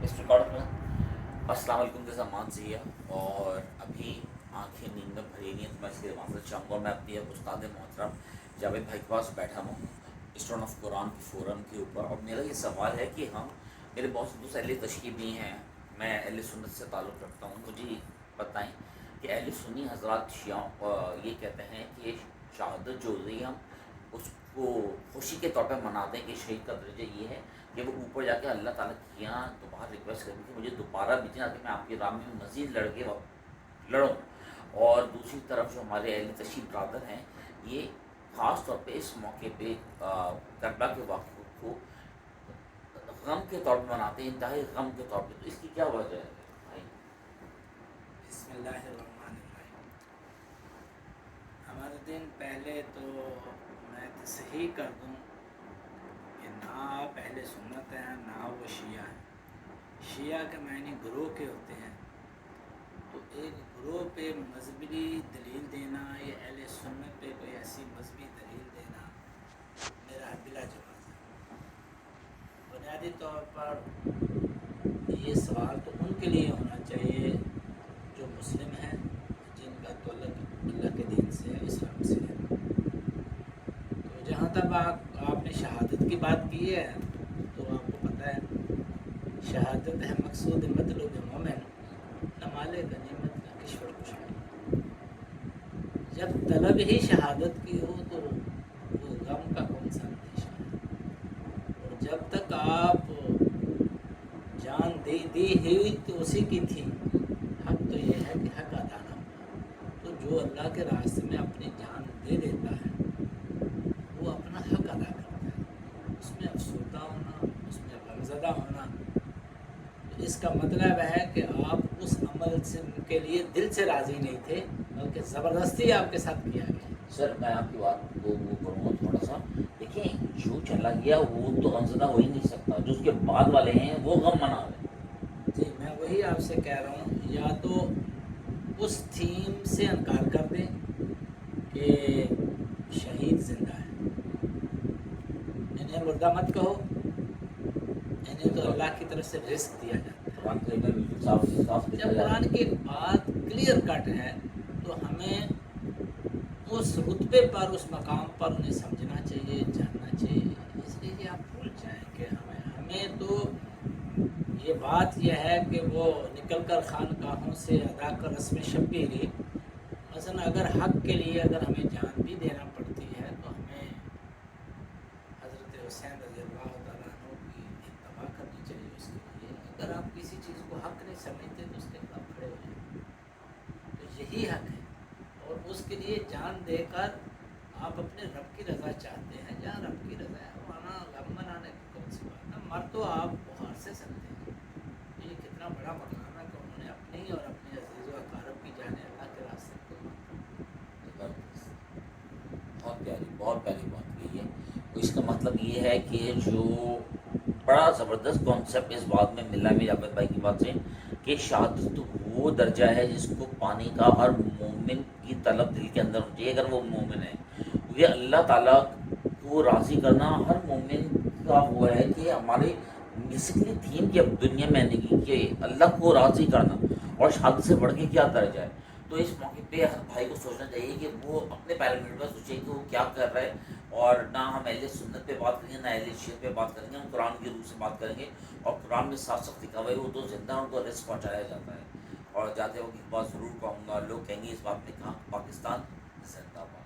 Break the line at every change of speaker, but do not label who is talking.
اس record میں السلام علیکم کے سامان سے ہے اور ابھی آنکھیں نیند میں بھری نہیں ہیں تو میں اس کے معذرت چاہوں گا. میں اپنی استاد محترم جاوید بھائی کے پاس بیٹھا ہوں اسٹون آف قرآن کے فورم کے اوپر, اور میرا یہ سوال ہے کہ میرے بہت سے دوست اہل تشیع بھی ہیں, میں اہل سنت سے تعلق رکھتا ہوں. مجھے بتائیں کہ اہل سنی حضرات شیعہ یہ کہتے ہیں کہ شہادت جو ہوئی ہم اس کو خوشی کے طور پہ مناتے ہیں کہ شہید کا درجہ یہ ہے کہ وہ اوپر جا کے اللہ تعالیٰ کے یہاں دوبارہ ریکویسٹ کریں کہ مجھے دوبارہ بھیجیں تاکہ میں آپ کی راہ میں مزید لڑوں. اور دوسری طرف جو ہمارے اہل تشیع برادر ہیں یہ خاص طور پہ اس موقع پہ کربلا کے واقعے کو غم کے طور پہ مناتے ہیں, انتہائی غم کے طور پہ. تو اس کی کیا وجہ ہے بھائی؟
بسم اللہ الرحمن الرحیم. ہمارے دن پہلے تو میں تصحیح کر دوں کہ نہ آپ اہل سنت ہیں نہ وہ شیعہ ہیں. شیعہ کے معنی گروہ کے ہوتے ہیں, تو ایک گروہ پہ مذہبی دلیل دینا یا اہل سنت پہ کوئی ایسی مذہبی دلیل دینا میرا بلا جواز ہے. بنیادی طور پر یہ سوال تو ان کے لیے ہونا چاہیے جو مسلم ہیں, جن کا تعلق اللہ کے دین سے ہے, اسلام سے ہے. تو جہاں تک آپ نے شہادت کی بات کی ہے تو آپ کو پتہ ہے شہادت ہے مقصود مطلوب مومن نہ مال غنیمت نہ کشور کشائی. جب طلب ہی شہادت کی ہو تو وہ غم کا کون سا اندیشہ ہے. اور جب تک آپ جان دی ہوئی تو اسی کی تھی. حق تو یہ ہے کہ حق ادا نہ ہوا. تو جو اللہ کے راستے میں اپنی جان دے دیتا ہے وہ اپنا حق ادا کرتا ہے. اس میں افسردہ ہونا, اس میں غمزدہ ہونا, تو اس کا مطلب ہے کہ آپ اس عمل سے کے لیے دل سے راضی نہیں تھے بلکہ زبردستی آپ کے ساتھ کیا گیا.
سر میں آپ کی بات کو وہ کروں گا تھوڑا سا. دیکھیں جو چلا گیا وہ تو غمزدہ ہو ہی نہیں سکتا, جو اس کے بعد والے ہیں وہ غم منا رہے ہیں.
جی میں وہی آپ سے کہہ رہا ہوں, یا تو اس تھیم سے انکار کر دیں کہ شہید زندہ ہے, انہیں مردہ مت کہو, انہیں تو اللہ کی طرف سے رزق دیا جاتا ہے.
قرآن کریم میں بالکل صاف صاف لکھا
جب
جاتا
قرآن
ہے.
کی بات کلیئر کٹ ہے تو ہمیں اس رتبے پر, اس مقام پر انہیں سمجھنا چاہیے, جاننا چاہیے. اس لیے کہ آپ بھول جائیں کہ ہمیں تو یہ بات یہ ہے کہ وہ نکل کر خانقاہوں سے ادا کر رسم شبیری. مثلا اگر حق کے لیے اگر ہمیں جان بھی دینا پڑتی ہے تو ہمیں حضرت حسین رضی اللہ تعالیٰ عنہ کی اتباع کرنی چاہیے. اس کے لیے اگر آپ کسی چیز کو حق نہیں سمجھتے تو اس کے خلاف کھڑے ہو جائیں. تو یہی حق ہے, اور اس کے لیے جان دے کر آپ اپنے رب کی رضا چاہتے ہیں. جہاں رب کی رضا ہے وہاں غم منانے کی کون سی بات ہے. مر تو آپ بخار سے سکتے ہیں. یہ کتنا بڑا مقام ہے کہ انہوں نے اپنی اور اپنے عزیز و اقارب کی جانیں اللہ کے راستے کو.
بہت پیاری بات کی ہے. اس کا مطلب یہ ہے کہ جو بڑا زبردست کانسیپٹ اس بات میں ملا میرے عابد بھائی کی بات سے کہ شہادت وہ درجہ ہے جس کو پانے کا ہر مومن کی طلب دل کے اندر ہوتی ہے اگر وہ مومن ہے. یہ اللہ تعالیٰ کو راضی کرنا ہر مومن کا وہ ہے کہ ہمارے بیسکلی تھیم کی اب دنیا میں آنے کی کہ اللہ کو راضی کرنا, اور شہادت سے بڑھ کے کیا درجہ ہے. تو اس موقع پہ ہر بھائی کو سوچنا چاہیے کہ وہ اپنے پیرامیٹر پر سوچے کہ وہ کیا کر رہا ہے. اور نہ ہم اہل سنت پہ بات کریں گے نہ اہل شیعہ پہ بات کریں گے, ہم قرآن کی روح سے بات کریں گے. اور قرآن میں صاف صاف لکھا ہوا ہے وہ تو زندہ ان کو رزق پہنچایا جاتا ہے. اور جاتے وقت ایک بات ضرور کہوں گا, لوگ کہیں گے اس بات میں کہاں پاکستان زندہ باد.